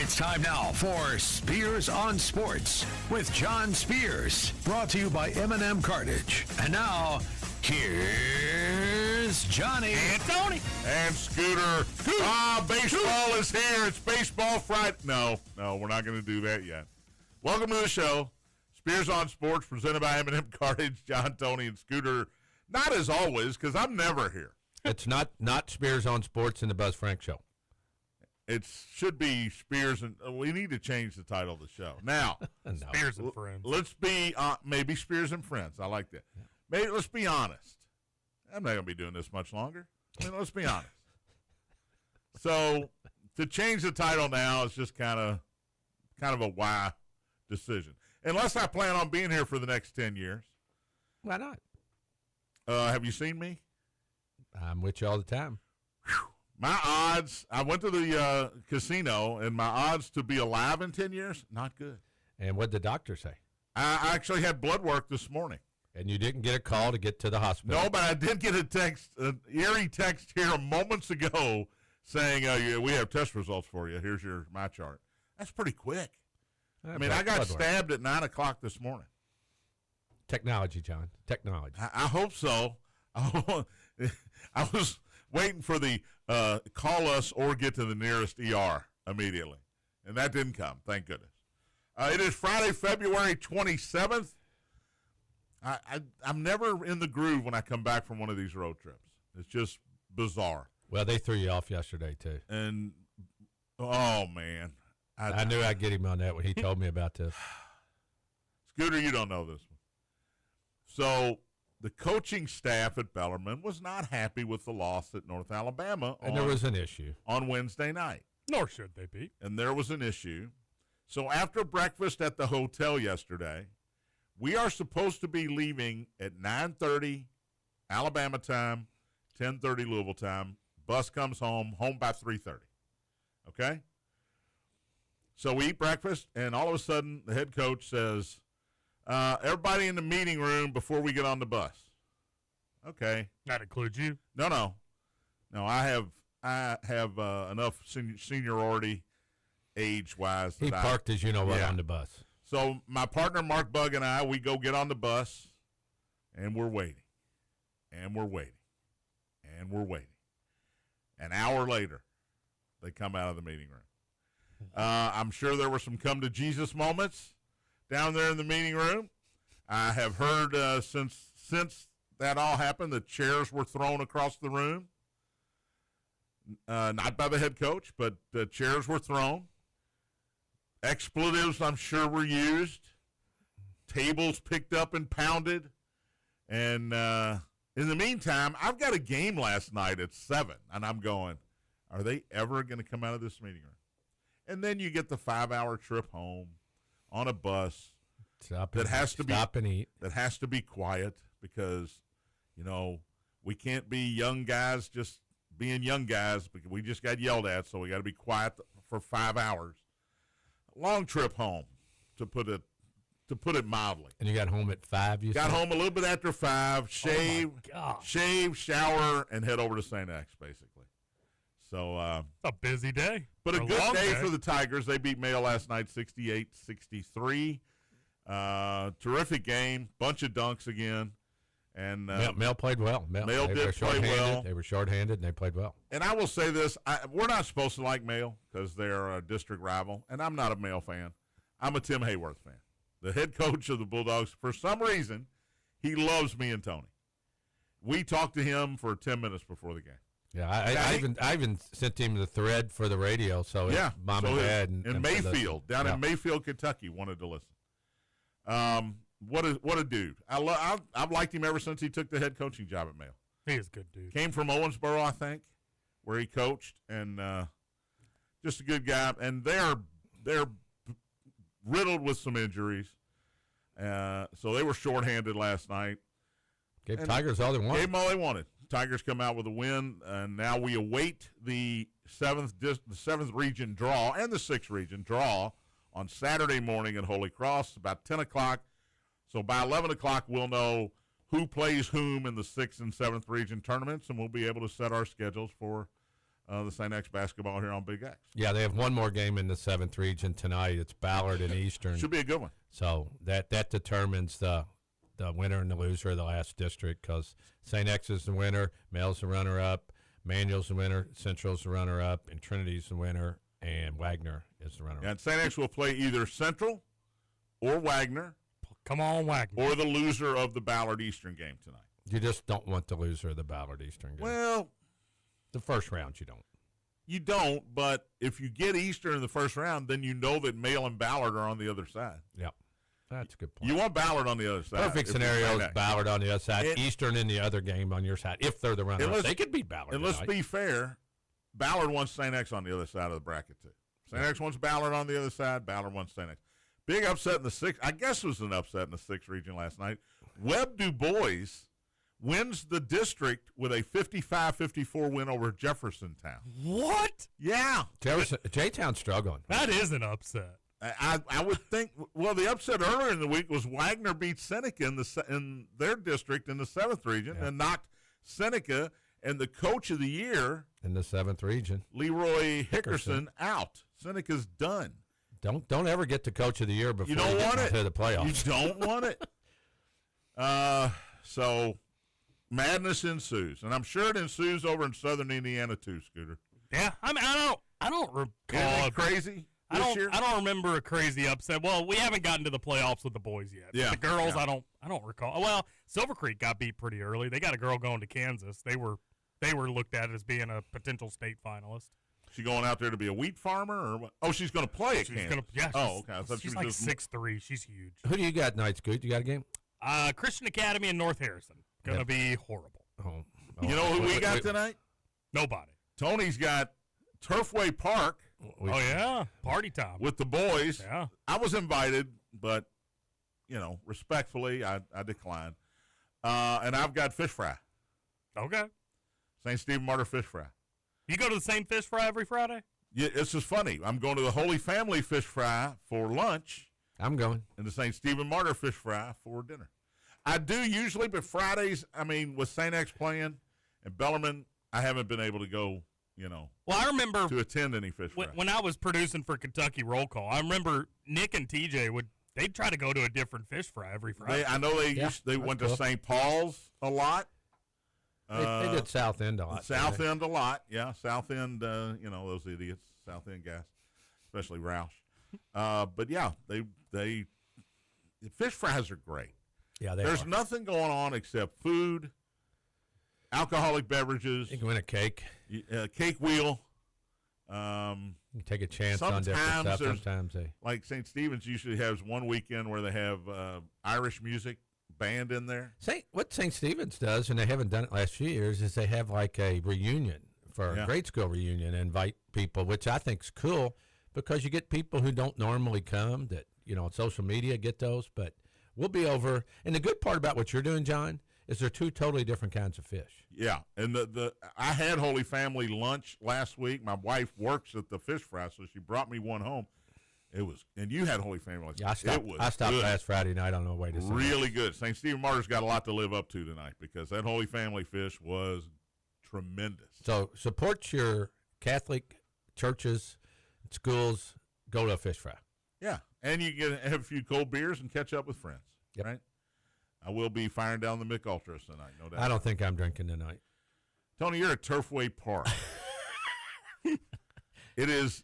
It's time now for Spears on Sports with John Spears, brought to you by M&M Cartage. And now, here's Johnny and Tony and Scooter. Baseball is here. It's Baseball Friday. No, we're not going to do that yet. Welcome to the show. Spears on Sports, presented by M&M Cartage. John, Tony, and Scooter. Not as always, because I'm never here. It's not Spears on Sports and the Buzz Frank Show. It should be Spears, and we need to change the title of the show. Now, no. Spears and Friends. Let's be, maybe Spears and Friends. I like that. Yeah. Maybe let's be honest. I'm not going to be doing this much longer. Let's be honest. So, to change the title now is just kind of a why decision. Unless I plan on being here for the next 10 years. Why not? Have you seen me? I'm with you all the time. Whew. My odds, I went to the casino, and my odds to be alive in 10 years, not good. And what did the doctor say? I actually had blood work this morning. And you didn't get a call to get to the hospital? No, but I did get a text, an eerie text here moments ago saying, we have test results for you. Here's my chart. That's pretty quick. I got stabbed at 9 o'clock this morning. Technology, John. Technology. I hope so. I was waiting for the call us or get to the nearest ER immediately. And that didn't come, thank goodness. It is Friday, February 27th. I'm never in the groove when I come back from one of these road trips. It's just bizarre. Well, they threw you off yesterday, too. And, oh, man. I knew I'd get him on that when he told me about this. Scooter, you don't know this one. So, the coaching staff at Bellarmine was not happy with the loss at North Alabama. And there was an issue. On Wednesday night. Nor should they be. And there was an issue. So, after breakfast at the hotel yesterday, we are supposed to be leaving at 9:30 Alabama time, 10:30 Louisville time. Bus comes home by 3:30. Okay? So we eat breakfast, and all of a sudden the head coach says, everybody in the meeting room before we get on the bus. Okay. That includes you? No. I have enough seniority age-wise. He parked, as you know, on the bus. So my partner, Mark Bug, and I, we go get on the bus, and we're waiting. And we're waiting. And we're waiting. An hour later, they come out of the meeting room. I'm sure there were some come-to-Jesus moments down there in the meeting room. I have heard since that all happened, the chairs were thrown across the room. Not by the head coach, but the chairs were thrown. Expletives, I'm sure, were used. Tables picked up and pounded. And in the meantime, I've got a game last night at 7, and I'm going, are they ever going to come out of this meeting room? And then you get the 5-hour trip home on a bus stop and eat. That has to be quiet because, we can't be young guys just being young guys because we just got yelled at, so we got to be quiet for 5 hours. Long trip home, to put it mildly. And you got home at 5, you got said? home a little bit after 5, shave, shower, and head over to St. X, basically. So a busy day. But a good day for the Tigers. They beat Mayo last night 68-63. Terrific game. Bunch of dunks again. And Mayo played well. Mayo did play well. They were shorthanded, and they played well. And I will say this. We're not supposed to like Mayo because they're a district rival, and I'm not a Mayo fan. I'm a Tim Hayworth fan. The head coach of the Bulldogs, for some reason, he loves me and Tony. We talked to him for 10 minutes before the game. Yeah, I even sent him the thread for the radio, so mom and dad in Mayfield, down in Mayfield, Kentucky, wanted to listen. What a dude! I've liked him ever since he took the head coaching job at Mayo. He is a good dude. Came from Owensboro, I think, where he coached, and just a good guy. And they're riddled with some injuries, so they were shorthanded last night. Gave Tigers all they wanted. Gave them all they wanted. Tigers come out with a win, and now we await the seventh region draw and the 6th region draw on Saturday morning at Holy Cross, about 10 o'clock. So by 11 o'clock, we'll know who plays whom in the 6th and 7th region tournaments, and we'll be able to set our schedules for the St. X basketball here on Big X. Yeah, they have one more game in the 7th region tonight. It's Ballard and Eastern. Should be a good one. So that determines the winner and the loser of the last district, because St. X is the winner, Mel's the runner-up, Manuel's the winner, Central's the runner-up, and Trinity's the winner, and Wagner is the runner-up. And St. X will play either Central or Wagner. Come on, Wagner. Or the loser of the Ballard Eastern game tonight. You just don't want the loser of the Ballard Eastern game. Well, the first round you don't. You don't, but if you get Eastern in the first round, then you know that Male and Ballard are on the other side. Yep. That's a good point. You want Ballard on the other side. Perfect scenario is Ballard on the other side, Eastern in the other game on your side. If they're the runner-up, they could beat Ballard. And let's be fair, Ballard wants St. X on the other side of the bracket, too. St. X wants Ballard on the other side. Ballard wants St. X. Big upset in the 6th. I guess it was an upset in the 6th region last night. Webb Du Bois wins the district with a 55-54 win over Jeffersontown. What? Yeah. J-Town's struggling. That is an upset. I would think, well, the upset earlier in the week was Wagner beat Seneca in their district in the 7th region and knocked Seneca and the coach of the year in the 7th region, Leroy Hickerson, out. Seneca's done. Don't ever get the coach of the year before you don't want it to the playoffs. You don't want it. So madness ensues, and I'm sure it ensues over in Southern Indiana too, Scooter. Yeah, I mean, I don't recall crazy. I don't remember a crazy upset. Well, we haven't gotten to the playoffs with the boys yet. Yeah, the girls, I don't recall. Well, Silver Creek got beat pretty early. They got a girl going to Kansas. They were looked at as being a potential state finalist. She going out there to be a wheat farmer, or what? Oh, she's going to play at Kansas. Okay. I thought she's she was like just 6'3". She's huge. Who do you got tonight, Scoot? You got a game? Christian Academy in North Harrison. Gonna be horrible. Oh, you know who we got tonight? Nobody. Tony's got Turfway Park. Oh yeah, party time with the boys. Yeah, I was invited, but respectfully, I declined. And I've got fish fry. Okay. St. Stephen Martyr fish fry. You go to the same fish fry every Friday? Yeah, it's just funny. I'm going to the Holy Family fish fry for lunch. I'm going. And the St. Stephen Martyr fish fry for dinner. I do usually, but Fridays, with St. X playing and Bellarmine, I haven't been able to go, Well, I remember to attend any fish fry. When I was producing for Kentucky Roll Call, I remember Nick and TJ they'd try to go to a different fish fry every Friday. I know they went to St. Paul's a lot. They did South End a lot. South End a lot, yeah. South End, those idiots. South End guys, especially Roush. But yeah, the fish fries are great. Yeah, there's nothing going on except food, alcoholic beverages. You can win a cake. Cake wheel. You take a chance on different stuff. Sometimes like St. Stephen's usually has one weekend where they have Irish music band in there. What St. Stephen's does, and they haven't done it last few years, is they have like a reunion for a grade school reunion and invite people, which I think is cool because you get people who don't normally come that, on social media get those, but we'll be over. And the good part about what you're doing, John, is they're two totally different kinds of fish. Yeah, and I had Holy Family lunch last week. My wife works at the fish fry, so she brought me one home. It was, and you had Holy Family. Yeah, I stopped last Friday night on the way to really good. St. Stephen Martyr's got a lot to live up to tonight because that Holy Family fish was tremendous. So support your Catholic churches, schools. Go to a fish fry. Yeah, and you can have a few cold beers and catch up with friends. Yep. Right. I will be firing down the Mick Ultras tonight, no doubt. I don't think I'm drinking tonight. Tony, you're at Turfway Park. It is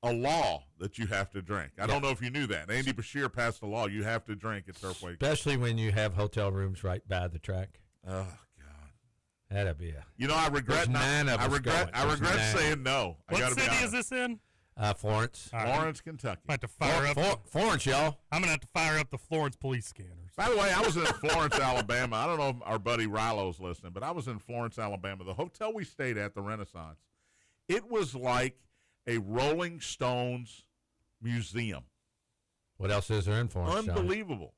a law that you have to drink. I don't know if you knew that. Andy Bashir passed a law. You have to drink at Turfway. Especially when you have hotel rooms right by the track. Oh, God. That'd be a... I regret I regret saying no. What city is this in? Florence. Florence, Kentucky. I'm going to have to fire up Florence, y'all. I'm going to have to fire up the Florence police scanners. By the way, I was in Florence, Alabama. I don't know if our buddy Rilo's listening, but I was in Florence, Alabama. The hotel we stayed at, the Renaissance, it was like a Rolling Stones museum. What else is there in Florence? Unbelievable.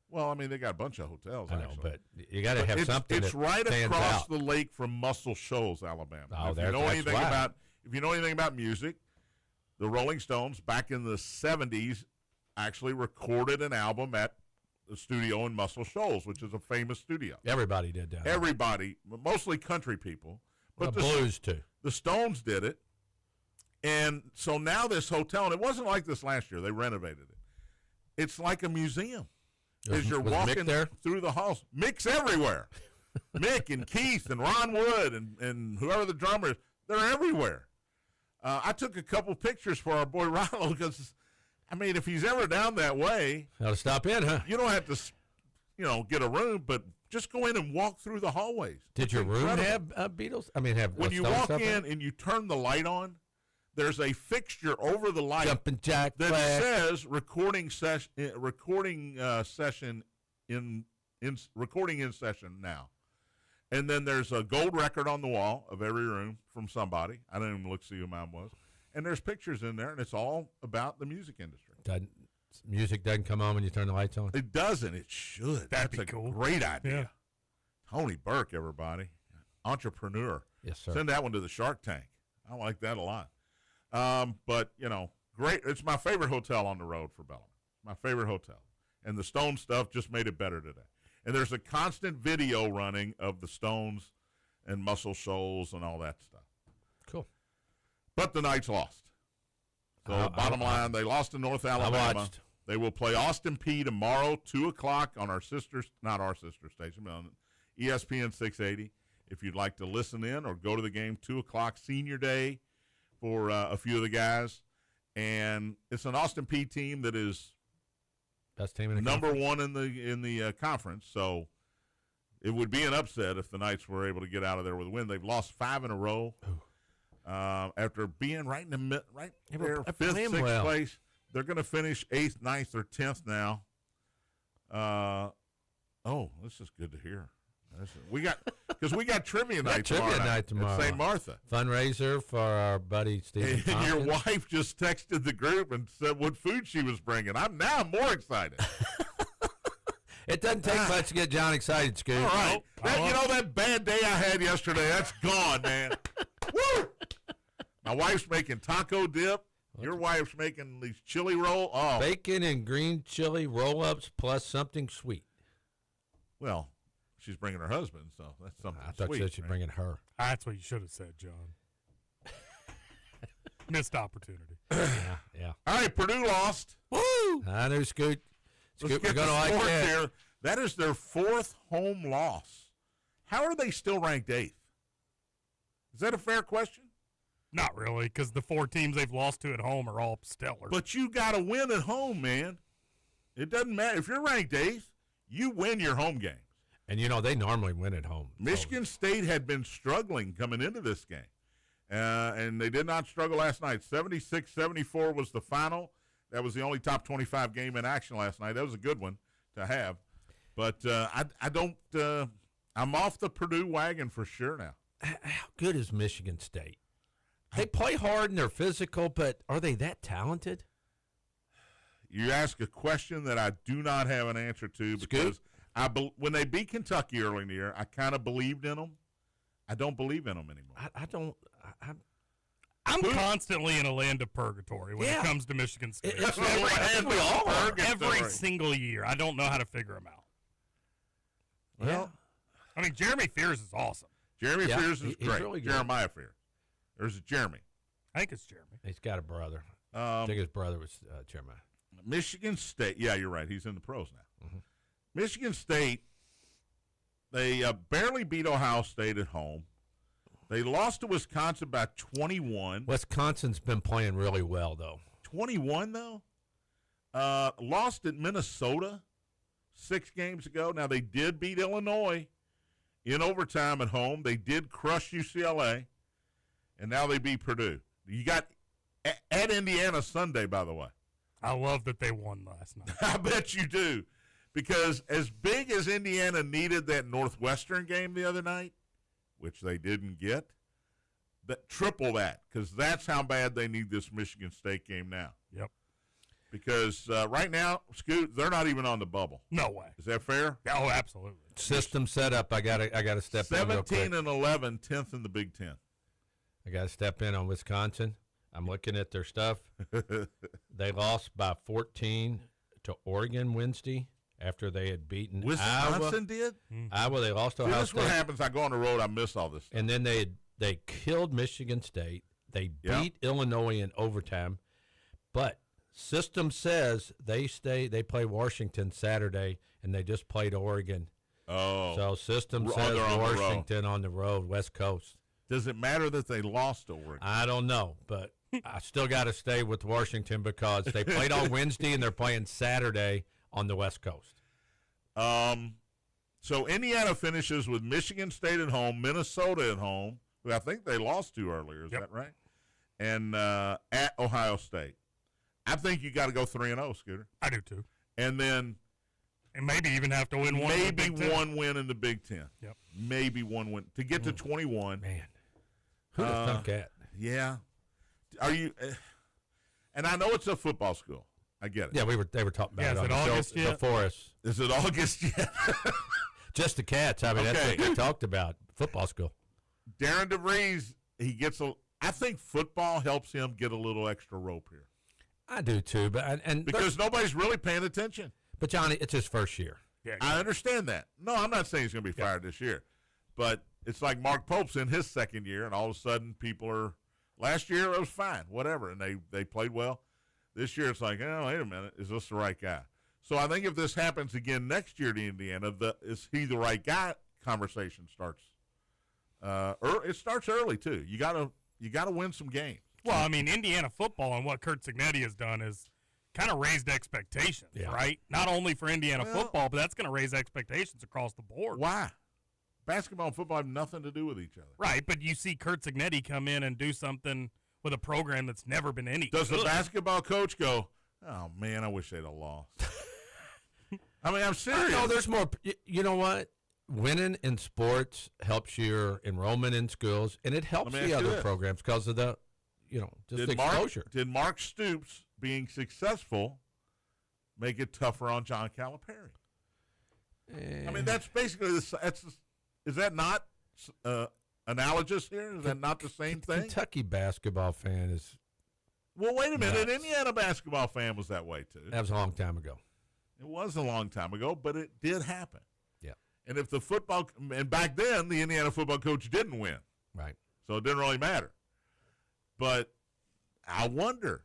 Well, they got a bunch of hotels. I know, but you got to have something. It's right across the lake from Muscle Shoals, Alabama. Oh, if you know anything about music, the Rolling Stones back in the 70s actually recorded an album at the studio in Muscle Shoals, which is a famous studio. Everybody did that. Everybody, mostly country people, but blues too. The Stones did it. And so now this hotel, and it wasn't like this last year. They renovated it. It's like a museum. As you're walking through the halls. Mick's everywhere. Mick and Keith and Ron Wood and whoever the drummer is, they're everywhere. I took a couple pictures for our boy Rilo because, I mean, if he's ever down that way. Got to stop in, huh? You don't have to, get a room, but just go in and walk through the hallways. Did your room have Beatles? I mean, have when you walk in and you turn the light on, there's a fixture over the light Jumping Jack that flag. says recording session in session now. And then there's a gold record on the wall of every room from somebody. I didn't even look to see who mine was. And there's pictures in there, and it's all about the music industry. Music doesn't come on when you turn the lights on? It doesn't. It should. That's a cool. Great idea. Yeah. Tony Burke, everybody. Entrepreneur. Yes, sir. Send that one to the Shark Tank. I like that a lot. But, great. It's my favorite hotel on the road for Bellamy. My favorite hotel. And the Stone stuff just made it better today. And there's a constant video running of the Stones and Muscle Shoals and all that stuff. Cool. But the Knights lost. So bottom line, they lost to North Alabama. They will play Austin Peay tomorrow, 2 o'clock on not our sister station, but on ESPN 680. If you'd like to listen in or go to the game, 2 o'clock, senior day for a few of the guys. And it's an Austin Peay team that is best team in the number conference. one in the conference. So it would be an upset if the Knights were able to get out of there with a win. They've lost 5 in a row. After being right in the mid, there, 5th, 6th place. They're going to finish 8th, 9th, or 10th now. This is good to hear. We got trivia night tomorrow at St. Martha. Fundraiser for our buddy Steve. And your wife just texted the group and said what food she was bringing. I'm more excited. It doesn't take much to get John excited, Scoot. All right. That bad day I had yesterday, that's gone, man. Woo! My wife's making taco dip. Your wife's making these chili roll. Oh. Bacon and green chili roll-ups plus something sweet. Well, she's bringing her husband, so that's something I thought sweet. you said she's bringing her. That's what you should have said, John. Missed opportunity. Yeah. All right, Purdue lost. Woo! I know, Scoot. Scoot, we're going to like that. Here. That is their 4th home loss. How are they still ranked 8th? Is that a fair question? Not really, because the 4 teams they've lost to at home are all stellar. But you got to win at home, man. It doesn't matter. If you're ranked 8th, you win your home games. And, they normally win at home. Michigan State had been struggling coming into this game. And they did not struggle last night. 76-74 was the final. That was the only top 25 game in action last night. That was a good one to have. But I'm off the Purdue wagon for sure now. How good is Michigan State? They play hard and they're physical, but are they that talented? You ask a question that I do not have an answer to because when they beat Kentucky early in the year, I kind of believed in them. I don't believe in them anymore. I'm constantly in a land of purgatory when it comes to Michigan State. Every single year. I don't know how to figure them out. Well, I mean, Jeremy Fears is awesome. Jeremy Fears is great. Really good. Jeremiah Fears. There's a Jeremy. I think it's Jeremy. He's got a brother. I think his brother was Jeremiah. Michigan State. Yeah, you're right. He's in the pros now. Mm-hmm. Michigan State, they barely beat Ohio State at home. They lost to Wisconsin by 21. Wisconsin's been playing really well, though. 21, though? Lost at Minnesota 6 games ago. Now, they did beat Illinois in overtime at home. They did crush UCLA. And now they beat Purdue. You got at Indiana Sunday, by the way. I love that they won last night. I bet you do. Because as big as Indiana needed that Northwestern game the other night, which they didn't get, triple that. Because that's how bad they need this Michigan State game now. Yep. Because right now, Scoot, they're not even on the bubble. No way. Is that fair? Oh, absolutely. System setup. I got to step in real quick. 17 and 11, 10th in the Big Ten. I got to step in on Wisconsin. I'm looking at their stuff. They lost by 14 to Oregon Wednesday after they had beaten Wisconsin Iowa. Did? Iowa, they lost to Ohio This is State. what happens. I go on the road, I miss all this stuff. And then they had They killed Michigan State. They Yeah. beat Illinois in overtime. But system says they play Washington Saturday, and they just played Oregon. Oh. So system They're says on the road. Washington on the road, West Coast. Does it matter that they lost to Oregon? I don't know, but I still got to stay with Washington because they played on Wednesday and they're playing Saturday on the West Coast. So Indiana finishes with Michigan State at home, Minnesota at home, who I think they lost to earlier. Is that right? And at Ohio State. I think you got to go 3-0, Scooter. I do too. And then maybe even have to win one. Maybe one win in the Big Ten. Yep. Maybe one win to get to 21. Man, who'd have thunk that? Yeah. Are you? And I know it's a football school. I get it. Yeah, they were talking about Yeah, it is on it the show August yet? before us. Is it August yet? Just the Cats. I mean, that's what they talked about. Football school. Darren DeVries, he gets a. I think football helps him get a little extra rope here. I do too, but because nobody's really paying attention. But Johnny, it's his first year. Yeah, I understand that. No, I'm not saying he's going to be fired this year, but it's like Mark Pope's in his second year, and all of a sudden people are. Last year it was fine, whatever, and they played well. This year it's like, oh, wait a minute, is this the right guy? So I think if this happens again next year to Indiana, is he the right guy? Conversation starts. It starts early too. You gotta win some games. Well, I mean, Indiana football and what Kurt Cignetti has done is kind of raised expectations, right? Not only for Indiana football, but that's going to raise expectations across the board. Why? Basketball and football have nothing to do with each other. Right, but you see Kurt Cignetti come in and do something with a program that's never been any Does good. the basketball coach go, oh, man, I wish they'd have lost? I mean, I'm serious. No, there's more. You know what? Winning in sports helps your enrollment in schools, and it helps the other programs because of the, just the exposure. Did Mark Stoops being successful make it tougher on John Calipari? I mean, that's basically is that not analogous here? Is that not the same thing? Kentucky basketball fan is. Well, wait a minute. Nuts. An Indiana basketball fan was that way too. That was a long time ago. It was a long time ago, but it did happen. Yeah. And if and back then the Indiana football coach didn't win, right? So it didn't really matter. But I wonder,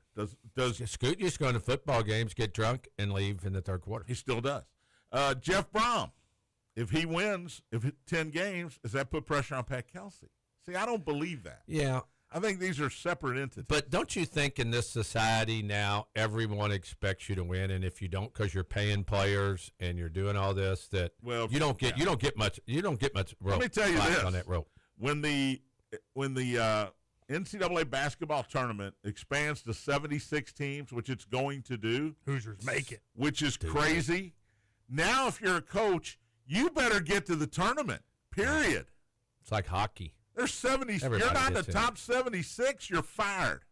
does Scoot just going to football games, get drunk, and leave in the third quarter? He still does. Jeff Brom, if he wins, 10 games, does that put pressure on Pat Kelsey? See, I don't believe that. Yeah. I think these are separate entities. But don't you think in this society now everyone expects you to win, and if you don't, because you're paying players and you're doing all this, that you don't get much rope. Let me tell you this on that rope. When the NCAA basketball tournament expands to 76 teams, which it's going to do, Hoosiers make it, which is crazy. Now, if you're a coach, you better get to the tournament. Period. It's like hockey. There's 70. Everybody you're not in the gets top 76. You're fired.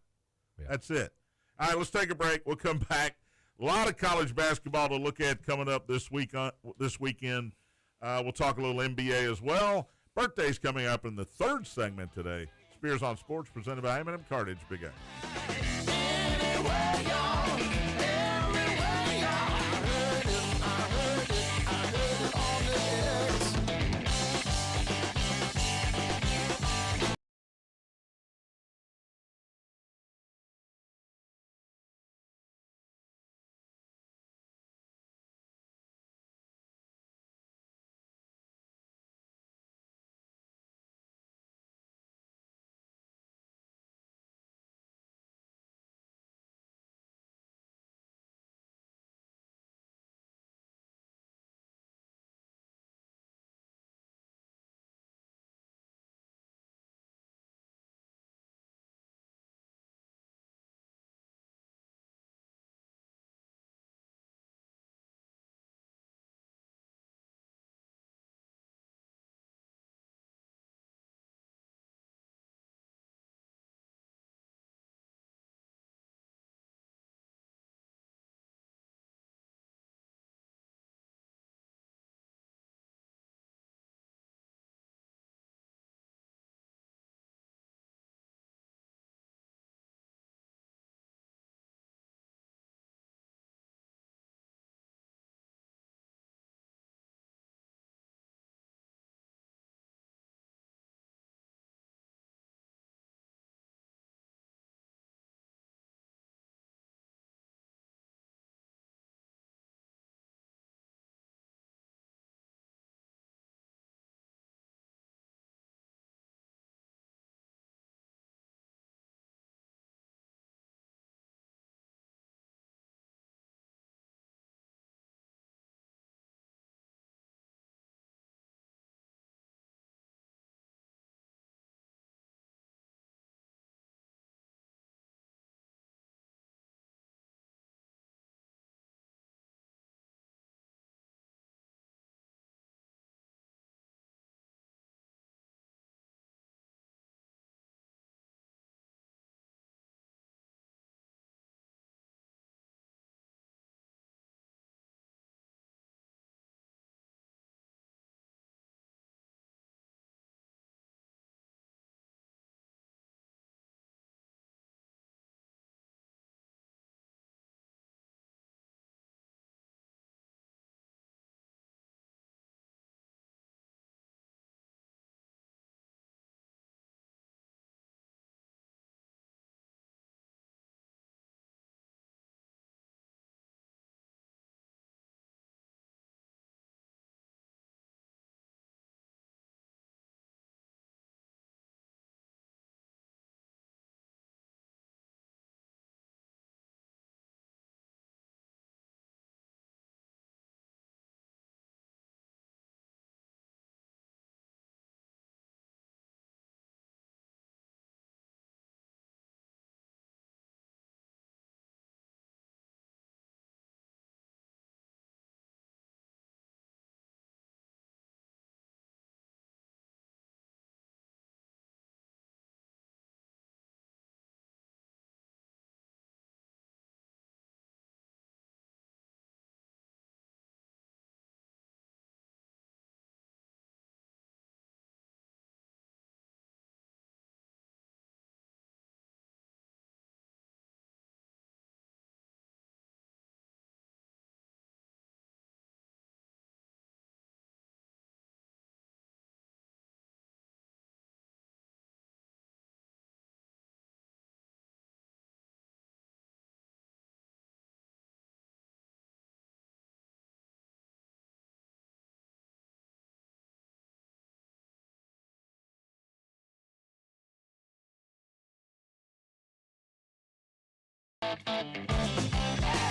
Yeah. That's it. All right, let's take a break. We'll come back. A lot of college basketball to look at coming up this weekend. We'll talk a little NBA as well. Birthdays coming up in the third segment today. Spears on Sports, presented by M&M Cartage. Big A.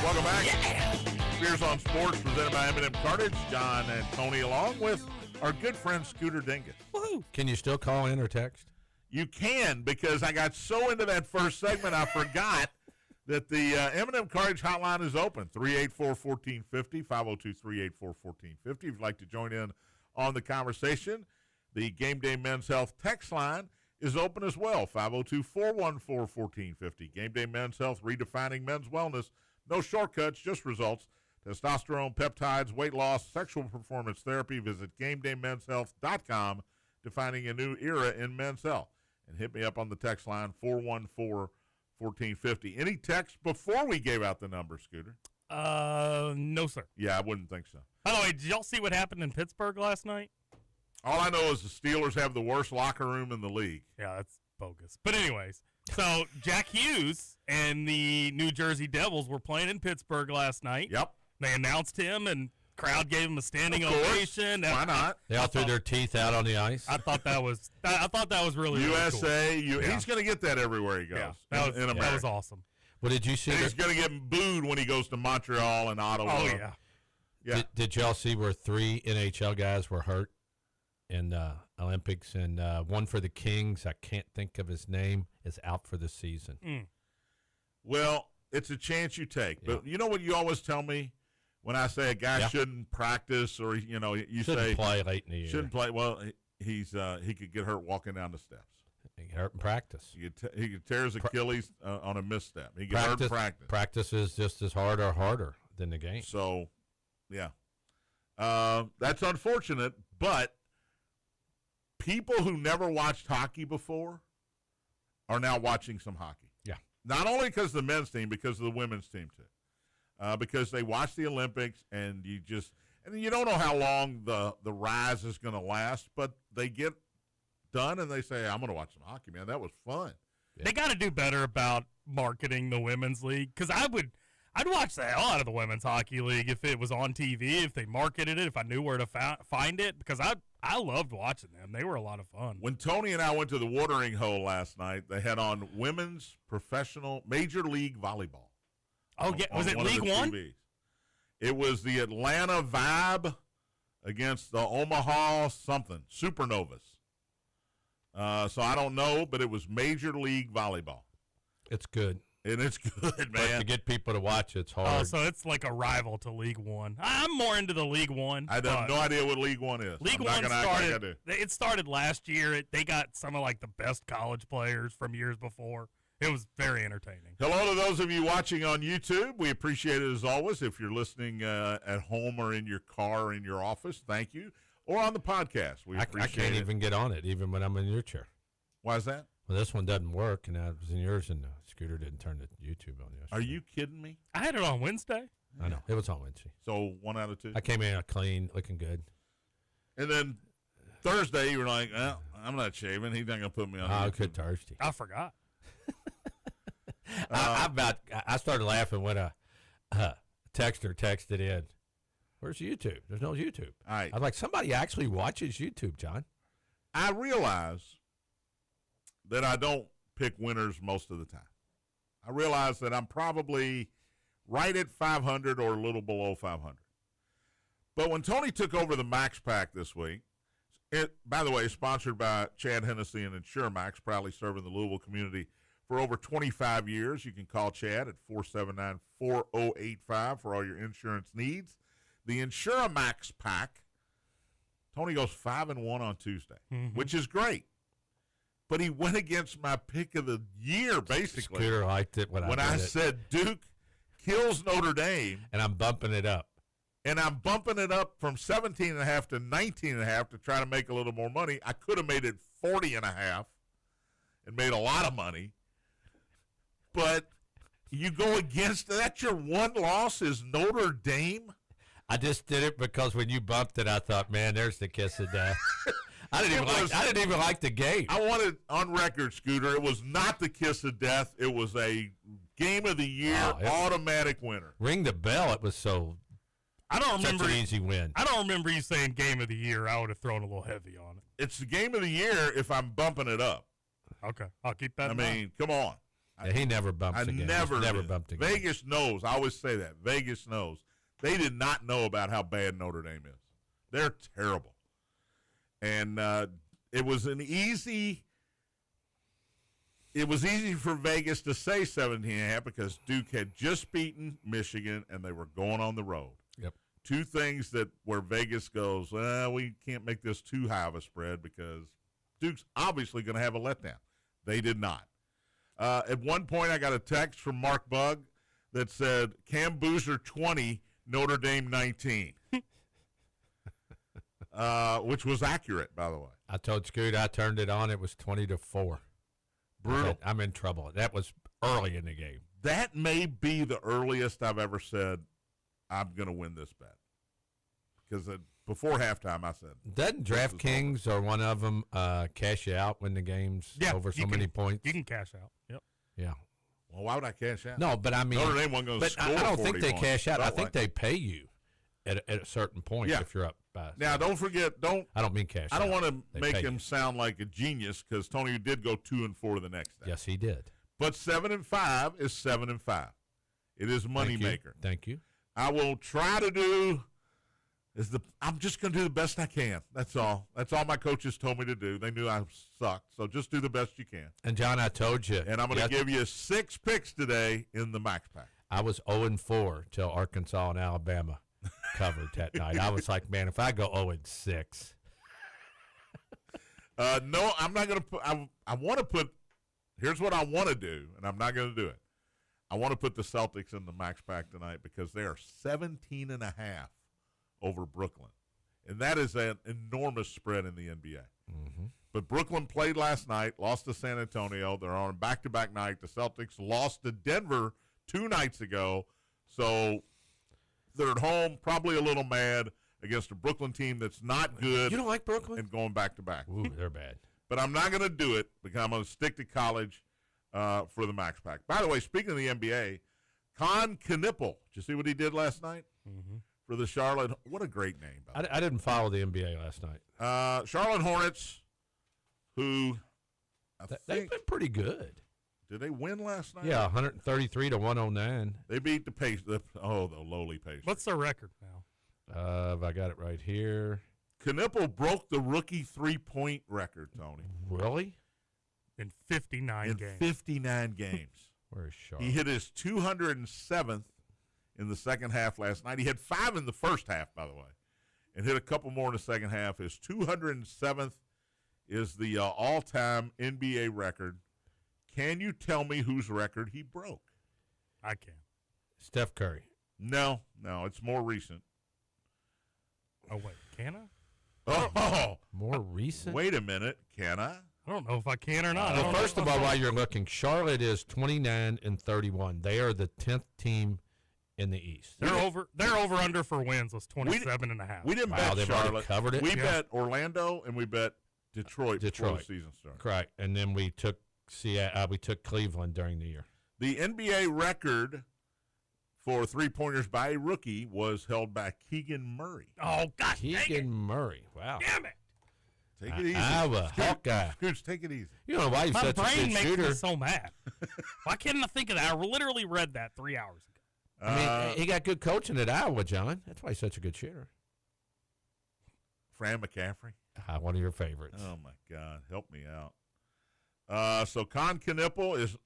Welcome back. Spears on Sports, presented by M&M Cartage. John and Tony, along with our good friend Scooter Dingus. Woohoo! Can you still call in or text? You can, because I got so into that first segment, I forgot that the M&M Cartage hotline is open. 384-1450, 502-384-1450. If you'd like to join in on the conversation, the Gameday Men's Health text line is open as well, 502-414-1450. Gameday Men's Health, redefining men's wellness. No shortcuts, just results. Testosterone, peptides, weight loss, sexual performance therapy. Visit GamedayMensHealth.com, defining a new era in men's health. And hit me up on the text line, 414-1450. Any text before we gave out the number, Scooter? No, sir. Yeah, I wouldn't think so. By the way, did y'all see what happened in Pittsburgh last night? All I know is the Steelers have the worst locker room in the league. Yeah, that's bogus. But anyways, so Jack Hughes and the New Jersey Devils were playing in Pittsburgh last night. Yep. They announced him, and crowd gave him a standing Of course. ovation. Why not? They all threw their teeth out on the ice. I thought that was really USA. really cool. He's going to get that everywhere he goes. Yeah, in America. that was awesome. Well, did you see? And he's going to get booed when he goes to Montreal and Ottawa. Oh yeah. Yeah. Did y'all see where 3 NHL guys were hurt in Olympics, and one for the Kings, I can't think of his name, is out for the season. Well, it's a chance you take. Yeah. But you know what you always tell me when I say a guy shouldn't practice, or you Shouldn't say play late in the year. shouldn't play. Well, he could get hurt walking down the steps. He get hurt in practice. He could tear his Achilles on a misstep. He get hurt in practice. Practice is just as hard or harder than the game. So, yeah, that's unfortunate. But people who never watched hockey before are now watching some hockey. Yeah. Not only because of the men's team, because of the women's team too. Because they watch the Olympics, and you don't know how long the rise is going to last, but they get done and they say, I'm going to watch some hockey, man. That was fun. Yeah. They got to do better about marketing the women's league, because I'd watch the hell out of the women's hockey league if it was on TV, if they marketed it, if I knew where to find it, because I loved watching them. They were a lot of fun. When Tony and I went to the watering hole last night, they had on women's professional Major League Volleyball. Oh, yeah. Was it League One? TVs. It was the Atlanta Vibe against the Omaha something, Supernovas. So I don't know, but it was Major League Volleyball. It's good. And it's good, But man. to get people to watch, it's hard. Oh, so it's like a rival to League One. I'm more into the League One. I have no idea what League One is. League One started. It started last year. They got some of like the best college players from years before. It was very entertaining. Hello to those of you watching on YouTube. We appreciate it as always. If you're listening at home or in your car or in your office, thank you. Or on the podcast, we appreciate it. I can't even get on it, even when I'm in your chair. Why is that? Well, this one doesn't work, and I was in yours, and the Scooter didn't turn the YouTube on yesterday. Are you kidding me? I had it on Wednesday. I know. It was on Wednesday. So 1 out of 2? I came in clean, looking good. And then Thursday, you were like, well, I'm not shaving. He's not going to put me on Oh, YouTube. good Thursday. I forgot. I started laughing when a texter texted in, where's YouTube? There's no YouTube. All right. I was like, somebody actually watches YouTube, John. I realize that I don't pick winners most of the time. I realize that I'm probably right at 500 or a little below 500. But when Tony took over the Max Pack this week, it, by the way, sponsored by Chad Hennessy and InsureMax, proudly serving the Louisville community for over 25 years. You can call Chad at 479-4085 for all your insurance needs. The InsureMax Pack, Tony goes 5-1 on Tuesday, which is great. But he went against my pick of the year, basically. Scooter liked it when I said Duke kills Notre Dame. And I'm bumping it up. And I'm bumping it up from 17.5 to 19.5 to try to make a little more money. I could have made it 40.5 and made a lot of money. But you go against that. Your one loss is Notre Dame. I just did it because when you bumped it, I thought, man, there's the kiss of death. I didn't even like the game. I wanted on record, Scooter. It was not the kiss of death. It was a game of the year automatic winner. Ring the bell. It was I don't remember such an easy win. I don't remember you saying game of the year. I would have thrown a little heavy on it. It's the game of the year if I'm bumping it up. Okay, I'll keep that in I mind. mean, come on. Yeah, he never bumps again. Never did. Bumped again. Vegas knows. I always say that. Vegas knows. They did not know about how bad Notre Dame is. They're terrible. And it was easy for Vegas to say 17.5 because Duke had just beaten Michigan and they were going on the road. Yep. Two things where Vegas goes, we can't make this too high of a spread because Duke's obviously going to have a letdown. They did not. At one point, I got a text from Mark Bugg that said, Cam Boozer 20, Notre Dame 19. Which was accurate, by the way. I told Scoot I turned it on. It was 20-4. Brutal. I'm in trouble. That was early in the game. That may be the earliest I've ever said I'm going to win this bet. Because before halftime, I said. Doesn't DraftKings or one of them cash you out when the game's over so many points? You can cash out. Yep. Yeah. Well, why would I cash out? No, but I mean. Notre Dame wasn't going to score. I don't think they cash out. I think like they pay you at a certain point if you're up by. Now, don't forget. I don't mean cash. I don't want to They make pay him you. sound like a genius because Tony did go 2-4 the next day. Yes, he did. But 7-5 is 7-5. It is moneymaker. Thank you. I will try to do. I'm just going to do the best I can. That's all. That's all my coaches told me to do. They knew I sucked, so just do the best you can. And John, I told you. And I'm going to give you 6 picks today in the Max Pack. I was 0-4 till Arkansas and Alabama covered that night. I was like, man, if I go 0-6. No, I'm not going to put. I want to put. Here's what I want to do, and I'm not going to do it. I want to put the Celtics in the Max Pack tonight because they are 17.5 over Brooklyn, and that is an enormous spread in the NBA. Mm-hmm. But Brooklyn played last night, lost to San Antonio. They're on a back-to-back night. The Celtics lost to Denver 2 nights ago, so they're at home, probably a little mad against a Brooklyn team that's not good. You don't like Brooklyn? And going back-to-back. Ooh, they're bad. But I'm not going to do it because I'm going to stick to college for the Max Pack. By the way, speaking of the NBA, Con Knippel, did you see what he did last night for the Charlotte? What a great name. I didn't follow the NBA last night. Charlotte Hornets, who they've been pretty good. Did they win last night? Yeah, 133-109. They beat the lowly Pacers. What's their record now? I got it right here. Knippel broke the rookie 3-point record, Tony. Really? In 59 games. 59 games. Where's Charlotte? He hit his 207th in the second half last night. He had 5 in the first half, by the way, and hit a couple more in the second half. His 207th is the all-time NBA record. Can you tell me whose record he broke? I can. Steph Curry. No, it's more recent. Oh, wait. Can I? Oh, More recent? wait a minute. Can I? I don't know if I can or not. Well, first of all, while you're looking, Charlotte is 29-31. They are the 10th team in the East. Their over under for wins was 27.5. We didn't Wow, bet they've already Charlotte. covered it? We Yeah. bet Orlando and we bet Detroit before the season started. Correct. And then we took Cleveland during the year. The NBA record for 3-pointers by a rookie was held by Keegan Murray. Oh, gosh, Keegan Murray. Wow. Damn it. Take it easy. Iowa Hawkeye. Scooch, take it easy. You know why he's My such a brain good makes shooter? me so mad. Why can't I think of that? I literally read that 3 hours ago. I mean, he got good coaching at Iowa, John. That's why he's such a good shooter. Fran McCaffrey. One of your favorites. Oh, my God. Help me out. So Con Knippel is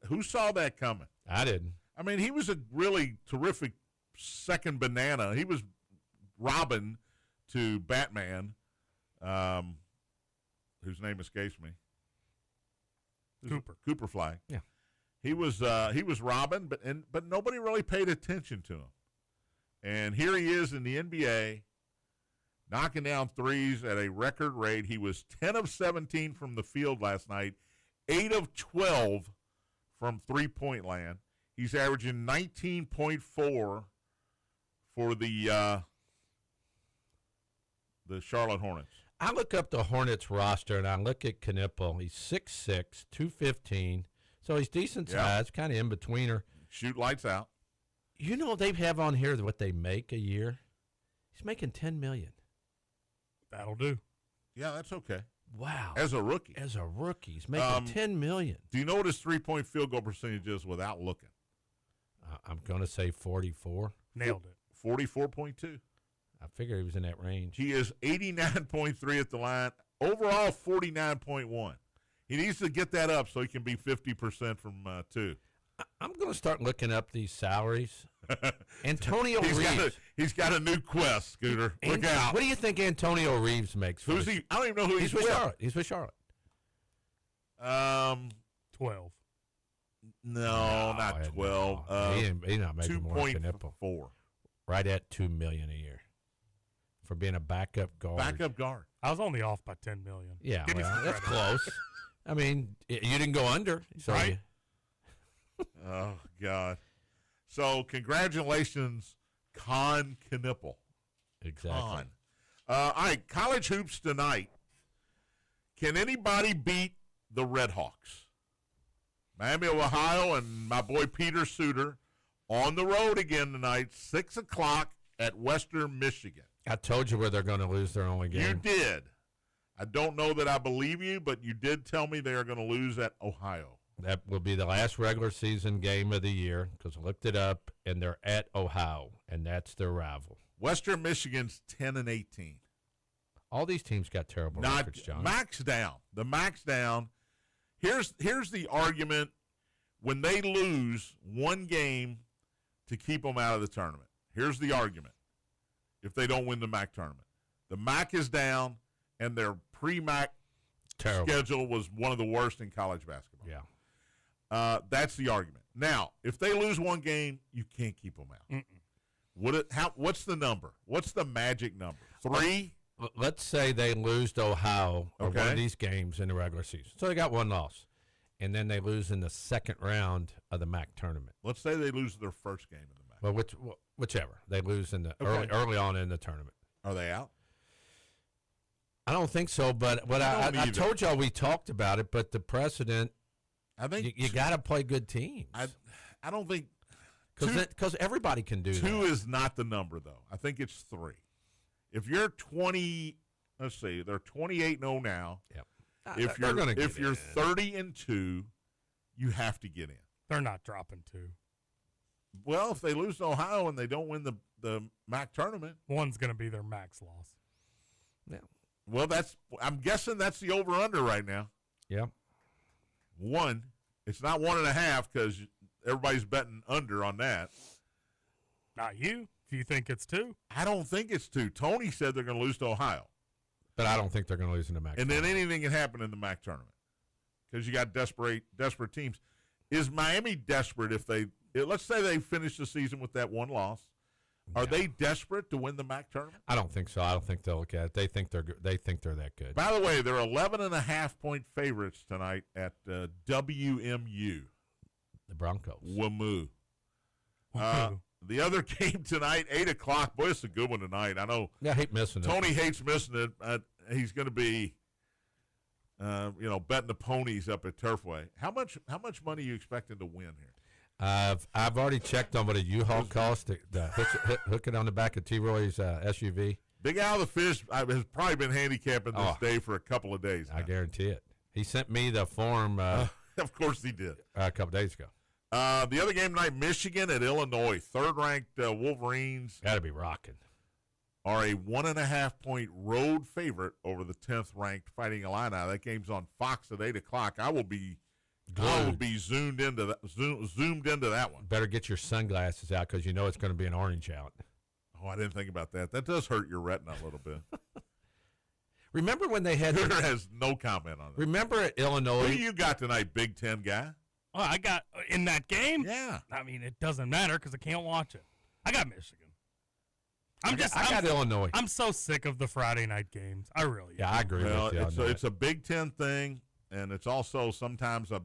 who saw that coming? I didn't. I mean, he was a really terrific second banana. He was Robin to Batman, whose name escapes me. Cooper Fly. Yeah. He was Robin, but nobody really paid attention to him. And here he is in the NBA, knocking down threes at a record rate. He was 10 of 17 from the field last night, 8 of 12 from three-point land. He's averaging 19.4 for the Charlotte Hornets. I look up the Hornets roster, and I look at Knippel. He's 6'6", 215, so he's decent size, kind of in-betweener. Shoot lights out. You know they have on here what they make a year? He's making $10 million. That'll do. Yeah, that's okay. Wow. As a rookie. He's making $10 million. Do you know what his 3-point field goal percentage is without looking? I'm going to say 44. Nailed it. 44.2. I figured he was in that range. He is 89.3 at the line. Overall, 49.1. He needs to get that up so he can be 50% from 2. I'm going to start looking up these salaries. Antonio Reeves. He's got a new quest, Scooter. Look out. What do you think Antonio Reeves makes? Who's he? I don't even know who he's with. Charlotte. He's with Charlotte. 12. No, not 12. He's not making more than Knipple. 2.4. Right at $2 million a year for being a backup guard. I was only off by $10 million. Yeah, well, that's close. I mean, you didn't go under, so right? Oh God! So congratulations, Con Knipple. Exactly. All right, college hoops tonight. Can anybody beat the Redhawks? Miami of Ohio and my boy Peter Suter on the road again tonight, 6 o'clock at Western Michigan. I told you where they're going to lose their only game. You did. I don't know that I believe you, but you did tell me they are going to lose at Ohio. That will be the last regular season game of the year because I looked it up, and they're at Ohio, and that's their rival. Western Michigan's 10-18. All these teams got terrible records, John. Max down. The max down. Here's the argument when they lose one game to keep them out of the tournament. Here's the argument if they don't win the MAC tournament. The MAC is down, and their pre-MAC schedule was one of the worst in college basketball. Yeah. That's the argument. Now, if they lose one game, you can't keep them out. What's the number? What's the magic number? 3? Let's say they lose to Ohio or one of these games in the regular season. So they got one loss. And then they lose in the second round of the MAC tournament. Let's say they lose their first game in the MAC. Well, whichever. They lose in the early on in the tournament. Are they out? I don't think so, but I told y'all we talked about it, but the precedent, I think you got to play good teams. I don't think because everybody can do 2 that. 2 is not the number, though. I think it's 3. If you're 20, let's see, they're 28-0 now. Yep. If you're 30-2, you have to get in. They're not dropping 2. Well, if they lose to Ohio and they don't win the MAC tournament, one's going to be their max loss. Yeah. Well, I'm guessing that's the over/under right now. Yeah. 1. It's not 1.5 because everybody's betting under on that. Not you. If you think it's 2. I don't think it's 2. Tony said they're going to lose to Ohio. But I don't think they're going to lose in the MAC And tournament. then anything can happen in the MAC tournament because you got desperate teams. Is Miami desperate if let's say they finish the season with that one loss? Are they desperate to win the MAC tournament? I don't think so. I don't think they'll look at it. They think they're good. They think they're that good. By the way, they're 11.5-point favorites tonight at WMU. The Broncos. WMU. The other game tonight, 8 o'clock. Boy, it's a good one tonight. I know. Yeah, I hate missing it. Tony hates missing it. He's going to be, betting the ponies up at Turfway. How much money are you expecting to win here? I've already checked on what a U-Haul costs to hook it on the back of T-Roy's SUV. Big Al the Fish has probably been handicapping this day for a couple of days now. I guarantee it. He sent me the form. Of course he did. A couple days ago. The other game tonight, Michigan at Illinois. Third-ranked Wolverines. Got to be rocking. Are a 1.5-point road favorite over the 10th-ranked Fighting Illini. That game's on Fox at 8 o'clock. I will be zoomed into that one. Better get your sunglasses out because you know it's going to be an orange out. Oh, I didn't think about that. That does hurt your retina a little bit. Remember when they had... Peter has no comment on it. Remember at Illinois... Who you got tonight, Big Ten guy? Oh, I got in that game? Yeah. I mean, it doesn't matter because I can't watch it. I got Michigan. I got Illinois. I'm so sick of the Friday night games. I really am. Yeah, I agree with you. It's a Big Ten thing, and it's also sometimes a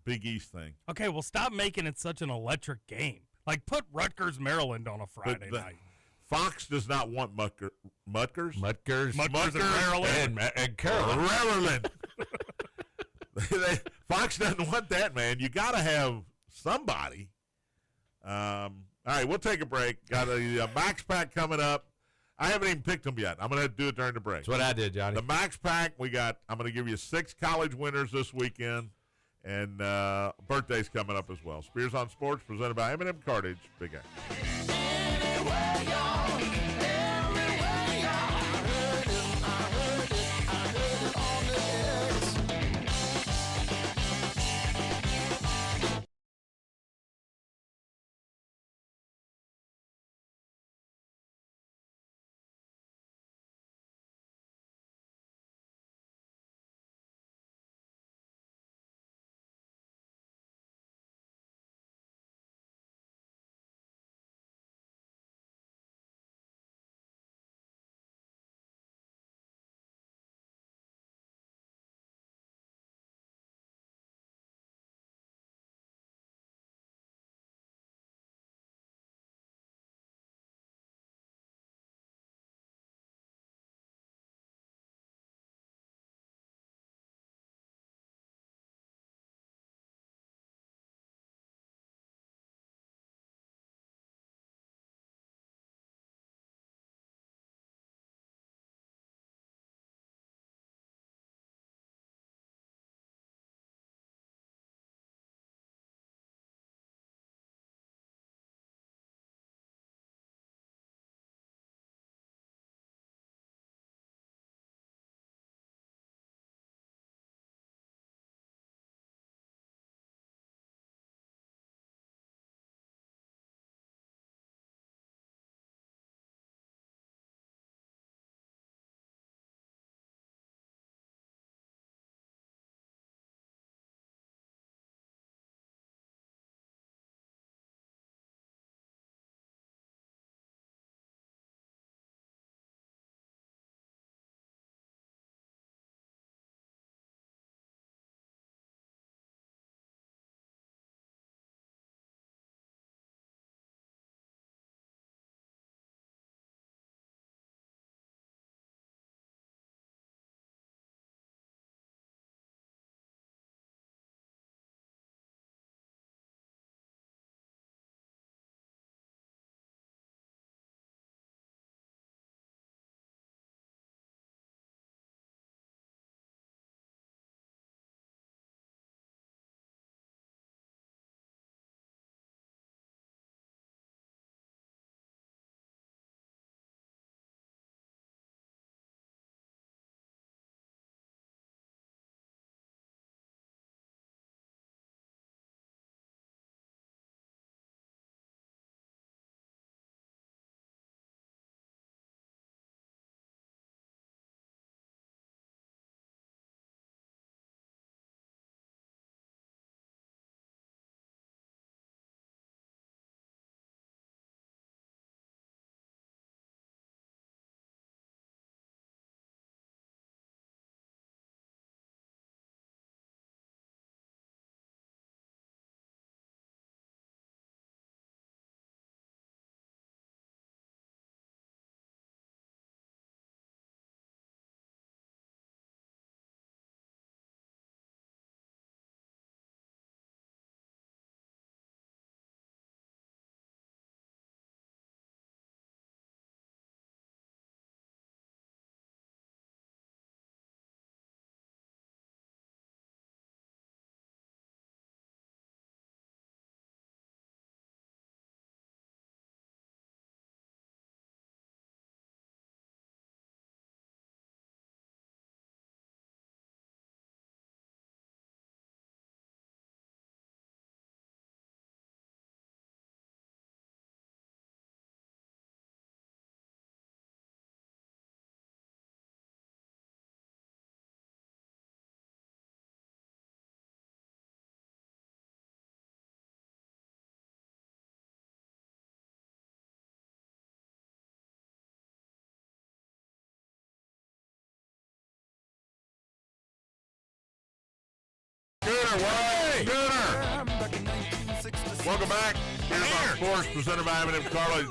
Big East thing. Okay, well, stop making it such an electric game. Like, put Rutgers, Maryland on a Friday night. Fox does not want Mutkers. Mutkers and Maryland. And Carolina. Fox doesn't want that, man. You got to have somebody. All right, we'll take a break. Got a Max Pack coming up. I haven't even picked them yet. I'm going to have to do it during the break. That's what I did, Johnny. The Max Pack, I'm going to give you 6 college winners this weekend, and birthdays coming up as well. Spears on Sports, presented by M&M Cartage. Big Action. Welcome back. Here's our sports presented by M&M Cartage.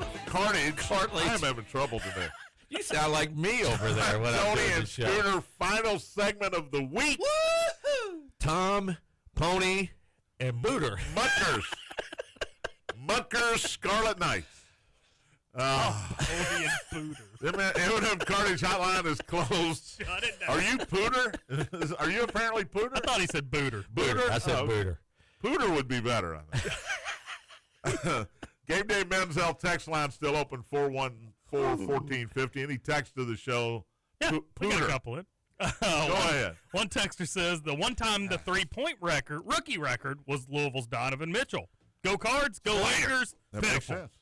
I am having trouble today. You sound like me over there when I'm Tony doing the and show. Scooter, final segment of the week. Woo-hoo! Tom, Pony, and Booter. Muckers. Muckers, Scarlet Knights. Tony and Pooter. The M&M Cartage hotline is closed. Shut it down. Are you Pooter? Are you apparently Pooter? I thought he said Booter. Booter? I said Booter. Pooter would be better, I think. Gameday Men's Health text line still open, 414-1450. Any text to the show, Yeah, we got a Pooter. couple in. Go ahead. One texter says the one time the 3-point rookie record was Louisville's Donovan Mitchell. Go Cards, go Lakers. That makes Pitiful. sense.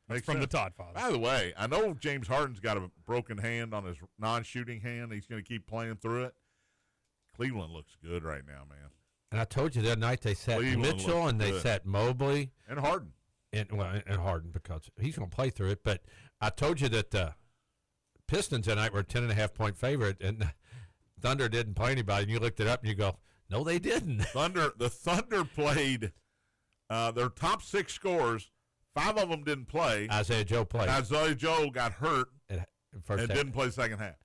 Makes From sense. the Todd father. By the way, I know James Harden's got a broken hand on his non-shooting hand. He's going to keep playing through it. Cleveland looks good right now, man. And I told you the other night they sat Cleveland Mitchell looks and they good. sat Mobley And Harden. and Harden because he's going to play through it. But I told you that the Pistons tonight were a 10.5-point favorite, and Thunder didn't play anybody. And you looked it up and you go, no, they didn't. The Thunder played their top 6 scorers. 5 of them didn't play. Isaiah Joe played. Isaiah Joe got hurt in first and half. didn't play second half.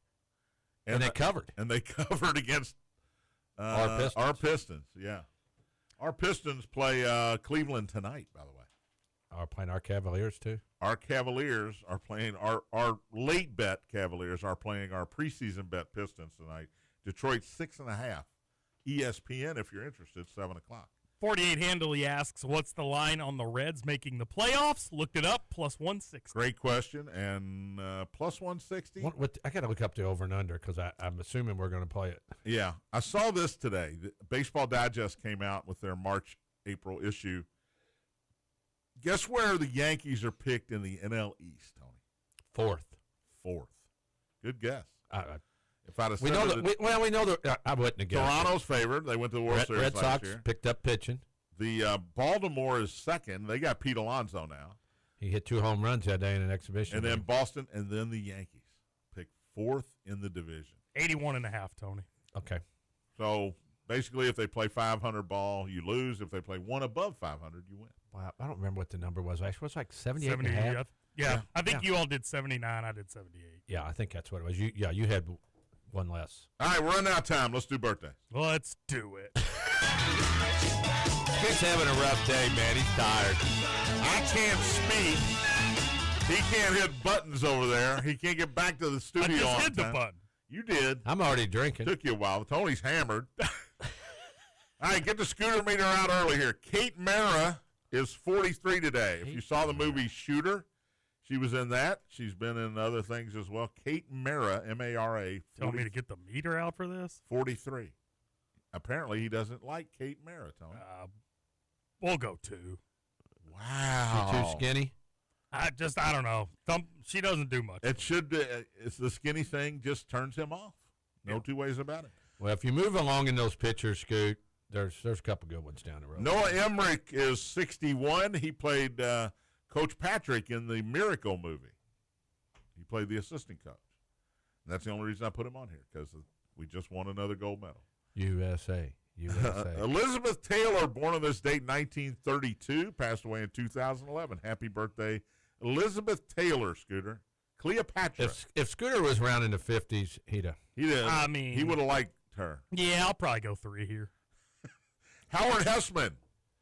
And they covered. And they covered against Our Pistons. Yeah. Our Pistons play Cleveland tonight, by the way. Are playing our Cavaliers too. Our Cavaliers are playing our late bet Cavaliers are playing our preseason bet Pistons tonight. Detroit 6.5. ESPN, if you're interested, 7:00. 48 handily asks, what's the line on the Reds making the playoffs? Looked it up, plus 160. Great question. And plus 160. I got to look up the over and under because I'm assuming we're going to play it. Yeah. I saw this today. The Baseball Digest came out with their March-April issue. Guess where the Yankees are picked in the NL East, Tony? Fourth. Good guess. If I'd have We said know that that. We know that. I wouldn't have guessed. Toronto's favored. They went to the World Series Red last Sox year. picked up pitching. The Baltimore is second. They got Pete Alonso now. He hit 2 home runs that day in an exhibition. And then game. Boston, and then the Yankees picked 4th in the division. 81.5, Tony. Okay. So basically, if they play 500 ball, you lose. If they play one above 500, you win. Wow, I don't remember what the number was. Actually, it was like 78 and a 78. half. Yeah. I think you all did 79. I did 78. Yeah, I think that's what it was. You had one less. All right, we're running out of time. Let's do birthdays. Let's do it. He's having a rough day, man. He's tired. I can't speak. He can't hit buttons over there. He can't get back to the I studio just on hit the time. button. You did. I'm already drinking. Took you a while. Tony's hammered. All right, get the scooter meter out early here. Kate Mara is 43 today. If you saw the movie Shooter, she was in that. She's been in other things as well. Kate Mara, M-A-R-A. Tell me to get the meter out for this? 43. Apparently, he doesn't like Kate Mara, Tony. We'll go 2. Wow. You too skinny? I don't know. She doesn't do much. It should be. It's the skinny thing just turns him off. No two ways about it. Well, if you move along in those pictures, Scoot, there's a couple good ones down the road. Noah Emmerich is 61. He played Coach Patrick in the Miracle movie. He played the assistant coach. And that's the only reason I put him on here, because we just won another gold medal. USA. Elizabeth Taylor, born on this date, 1932, passed away in 2011. Happy birthday, Elizabeth Taylor, Scooter. Cleopatra. If Scooter was around in the 50s, he'd have. He did. I mean, he would have liked her. Yeah, I'll probably go 3 here. Howard Hessman.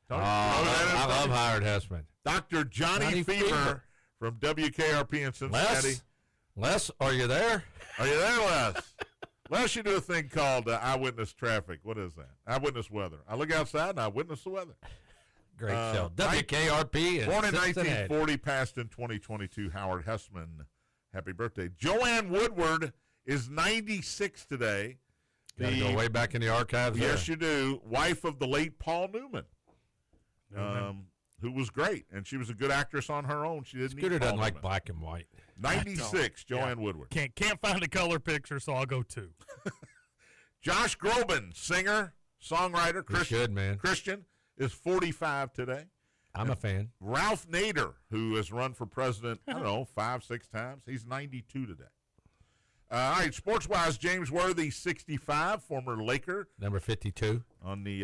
I love Howard Hessman. Dr. Johnny Fever from WKRP in Cincinnati. Les, are you there? Are you there, Les? Les, you do a thing called eyewitness traffic. What is that? Eyewitness weather. I look outside and I witness the weather. Great show. WKRP. Born in 1940, passed in 2022. Howard Hessman. Happy birthday. Joanne Woodward is 96 today. Got to go way back in the archives. Yes, you do. Wife of the late Paul Newman, who was great, and she was a good actress on her own. She didn't. Scooter need Paul doesn't like Newman. black and white. 96, Joanne Woodward. Can't find a color picture, so I'll go 2. Josh Groban, singer, songwriter, Christian, is 45 today. I'm a fan. Ralph Nader, who has run for president, 5-6 times, he's 92 today. All right, sports-wise, James Worthy, 65, former Laker. Number 52. On the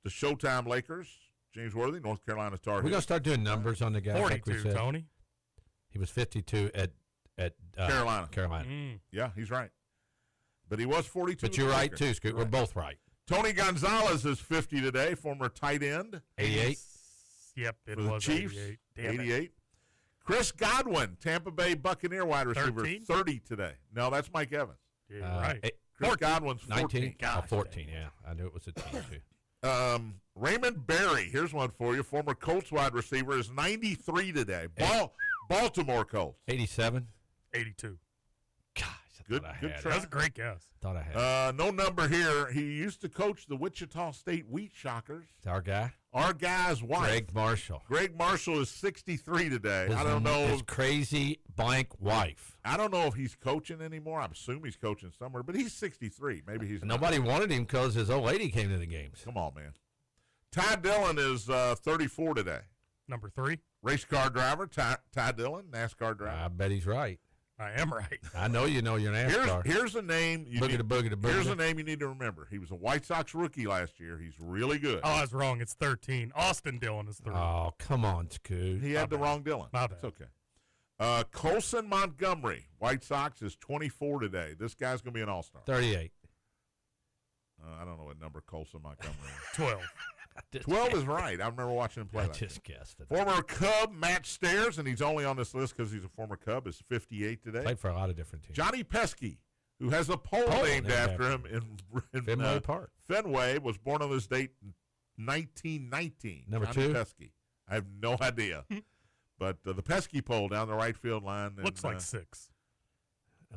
Showtime Lakers. James Worthy, North Carolina Tar Heels. We're going to start doing numbers on the guy. 42, like we said. Tony. He was 52 at Carolina. Yeah, he's right. But he was 42. But you're right, too, Scoot. We're both right. Tony Gonzalez is 50 today, former tight end. 88. Yep, it For the was Chiefs. 88. Damn 88. Chris Godwin, Tampa Bay Buccaneer wide receiver, 13? 30 today. No, that's Mike Evans. Yeah, right. Chris Godwin's 14. 19? Gosh, 14, yeah. I knew it was a team, too. Raymond Berry, here's one for you. Former Colts wide receiver is 93 today. Baltimore Colts. 87? 82. Gosh, I Good- thought I good had try. it. That's a great guess. Thought I had it. No number here. He used to coach the Wichita State Wheat Shockers. It's our guy, Our guy's wife. Greg Marshall. Greg Marshall is 63 today. His, I don't know. His crazy blank wife. I don't know if he's coaching anymore. I assume he's coaching somewhere, but he's 63. Maybe he's not. Nobody wanted him because his old lady came to the games. Come on, man. Ty Dillon is 34 today. Number 3. Race car driver, Ty Dillon, NASCAR driver. I bet he's right. I am right. I know you know your NASCAR. Here's a name. Boogie to boogie to boogie. Here's a name you need to remember. He was a White Sox rookie last year. He's really good. Oh, I was wrong. It's 13. Austin Dillon is 3. Oh, come on, Scoot. He had the wrong Dillon. My bad. It's okay. Colson Montgomery, White Sox, is 24 today. This guy's going to be an all-star. 38. I don't know what number Colson Montgomery is. 12. 12 is right. I remember watching him play. I last just year. guessed it. Former Cub Matt Stairs, and he's only on this list because he's a former Cub, is 58 today. Played for a lot of different teams. Johnny Pesky, who has a pole named after him in Fenway Park. Fenway, was born on this date in 1919. Number Johnny 2? Pesky. I have no idea. But the Pesky pole down the right field line. Looks like 6.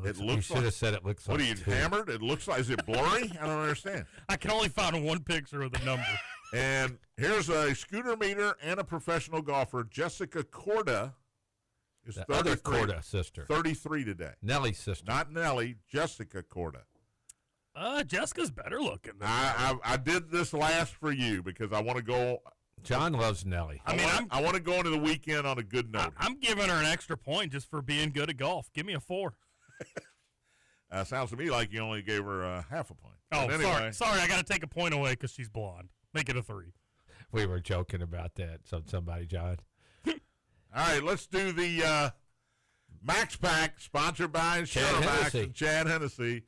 It You looks should like. have said it looks What like are you, 2. hammered? It looks like, is it blurry? I don't understand. I can only find one picture of the number. And here's a scooter meter and a professional golfer, Jessica Korda, is The 33. other Corda sister. 33 today. Nellie's sister. Not Nellie, Jessica Korda. Jessica's better looking than I did this last for you because I want to go. John loves Nellie. I want to go into the weekend on a good note. I'm giving her an extra point just for being good at golf. Give me a 4. Sounds to me like you only gave her half a point. Oh, But anyway, sorry. I got to take a point away because she's blonde. Make it a 3. We were joking about that. Somebody, John. All right, let's do the Max Pack, sponsored by Chad Max Hennessy. and Chad Hennessy,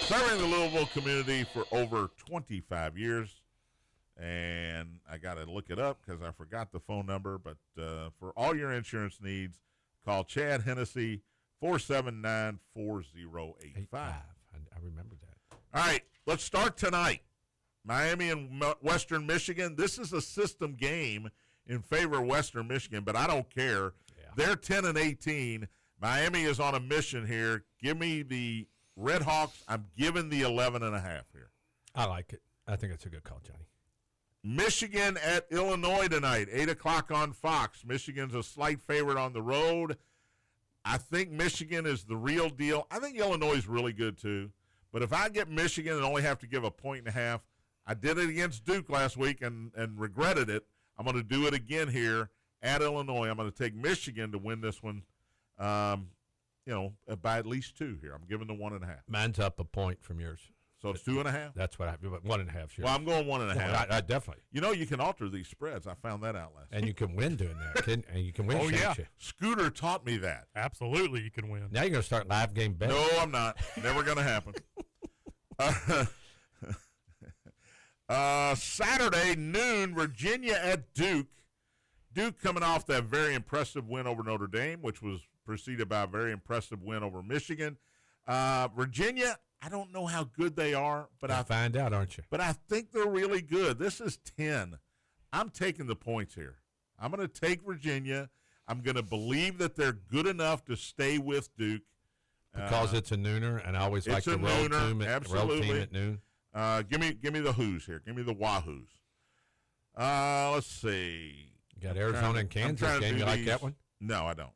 serving the Louisville community for over 25 years. And I got to look it up because I forgot the phone number. But for all your insurance needs, call Chad Hennessy, 479-4085. I remember that. All right, let's start tonight. Miami and Western Michigan. This is a system game in favor of Western Michigan, but I don't care. Yeah. They're 10-18. Miami is on a mission here. Give me the Red Hawks. I'm giving the 11.5 here. I like it. I think it's a good call, Johnny. Michigan at Illinois tonight, 8 o'clock on Fox. Michigan's a slight favorite on the road. I think Michigan is the real deal. I think Illinois is really good too. But if I get Michigan and only have to give a 1.5, I did it against Duke last week and regretted it. I'm going to do it again here at Illinois. I'm going to take Michigan to win this one, by at least 2 here. I'm giving the 1.5. Mine's up a point from yours. So it's 2.5? That's what I do, but 1.5. Sure. Well, I'm going 1.5. Well, I definitely. You can alter these spreads. I found that out last And you can win doing that. And you can win. Oh, can't yeah. you? Scooter taught me that. Absolutely, you can win. Now you're going to start live game betting. No, I'm not. Never going to happen. Saturday, noon, Virginia at Duke. Duke coming off that very impressive win over Notre Dame, which was preceded by a very impressive win over Michigan. Virginia, I don't know how good they are, but You'll find out, aren't you? But I think they're really good. This is 10. I'm taking the points here. I'm going to take Virginia. I'm going to believe that they're good enough to stay with Duke. Because it's a nooner, and I always like the road team at noon. Give me the Who's here. Give me the Wahoos. Let's see. You got Arizona and Kansas game. You like that one? No, I don't.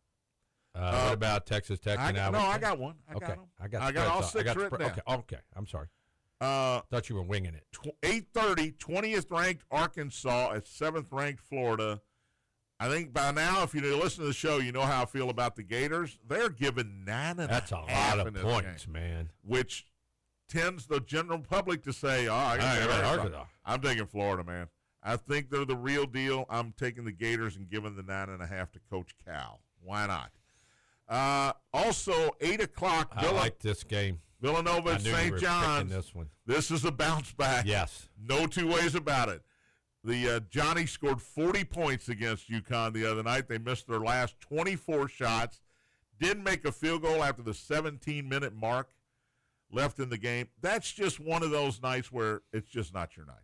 What about Texas Tech and Alabama? No, I got one. I got them. I got all 6 written down. Okay. I'm sorry. Thought you were winging it. 8:30, 20th ranked Arkansas at 7th ranked Florida. I think by now, if you listen to the show, you know how I feel about the Gators. They're giving 9.5. That's a lot of points, man. Which tends the general public to say, I'm taking Florida, man. I think they're the real deal. I'm taking the Gators and giving the 9.5 to Coach Cal. Why not? Also, 8 o'clock. I like this game. Villanova at St. John's. This one. This is a bounce back. Yes. No two ways about it. The Johnny scored 40 points against UConn the other night. They missed their last 24 shots. Didn't make a field goal after the 17-minute mark left in the game. That's just one of those nights where it's just not your night.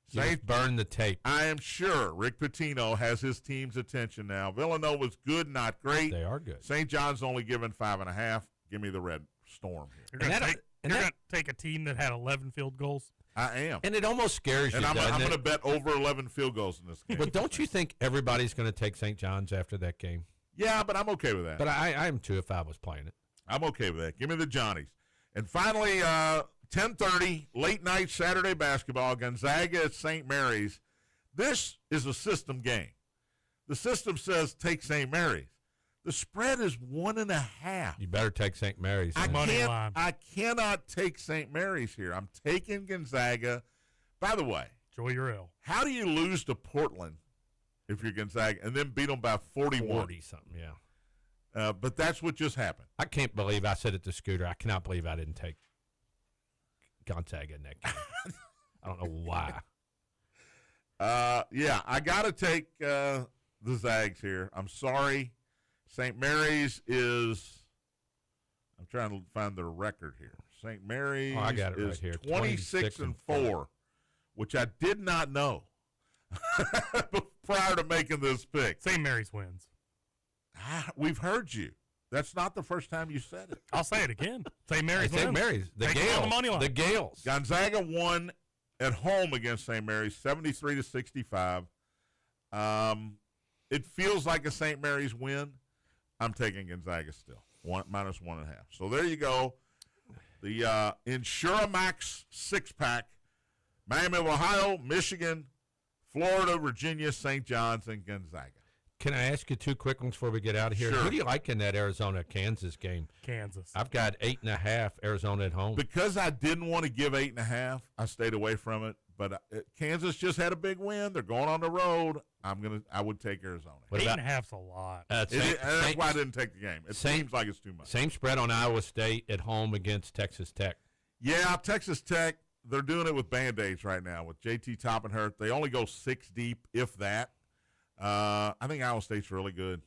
Just burn the tape. I am sure Rick Pitino has his team's attention now. Villanova's good, not great. They are good. St. John's only given 5.5. Give me the Red Storm here. You're going to take a team that had 11 field goals? I am. And it almost scares you, and I'm doesn't going to it? bet over 11 field goals in this game. But don't you think everybody's going to take St. John's after that game? Yeah, but I'm okay with that. But I am too if I was playing it. I'm okay with that. Give me the Johnnies. And finally, 10:30, late night Saturday basketball, Gonzaga at St. Mary's. This is a system game. The system says take St. Mary's. The spread is 1.5. You better take St. Mary's. I cannot take St. Mary's here. I'm taking Gonzaga. By the way, enjoy your L. How do you lose to Portland if you're Gonzaga and then beat them by 41? 40-something, yeah. But that's what just happened. I can't believe I said it to Scooter. I cannot believe I didn't take Gonzaga in that game. I don't know why. Yeah, I got to take the Zags here. I'm sorry. St. Mary's is – I'm trying to find their record here. St. Mary's I got it is right here. 26-4, which I did not know prior to making this pick. St. Mary's wins. We've heard you. That's not the first time you said it. I'll say it again. St. Mary's wins. St. Mary's. The Gales. The Gales. Gonzaga won at home against St. Mary's, 73-65. It feels like a St. Mary's win. I'm taking Gonzaga still, minus 1.5. So there you go. The Insuramax 6-pack, Miami of Ohio, Michigan, Florida, Virginia, St. John's, and Gonzaga. Can I ask you two quick ones before we get out of here? Sure. Who do you like in that Arizona-Kansas game? Kansas. I've got 8.5 Arizona at home. Because I didn't want to give 8.5, I stayed away from it. But Kansas just had a big win. They're going on the road. I would take Arizona. 8.5's a lot. That's why I didn't take the game. It seems like it's too much. Same spread on Iowa State at home against Texas Tech. Yeah, Texas Tech, they're doing it with Band-Aids right now. With JT Toppenhurst, they only go 6 deep, if that. I think Iowa State's really good.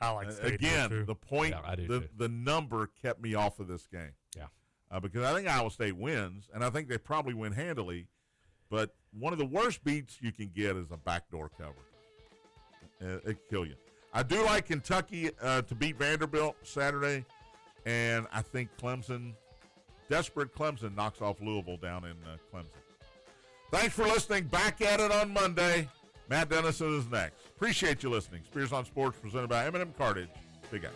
I like State again, too. The point, yeah, the number kept me off of this game. Yeah. Because I think Iowa State wins, and I think they probably win handily. But one of the worst beats you can get is a backdoor cover. It can kill you. I do like Kentucky to beat Vanderbilt Saturday, and I think desperate Clemson knocks off Louisville down in Clemson. Thanks for listening. Back at it on Monday. Matt Dennison is next. Appreciate you listening. Spears on Sports presented by M&M Cartage. Big Guy.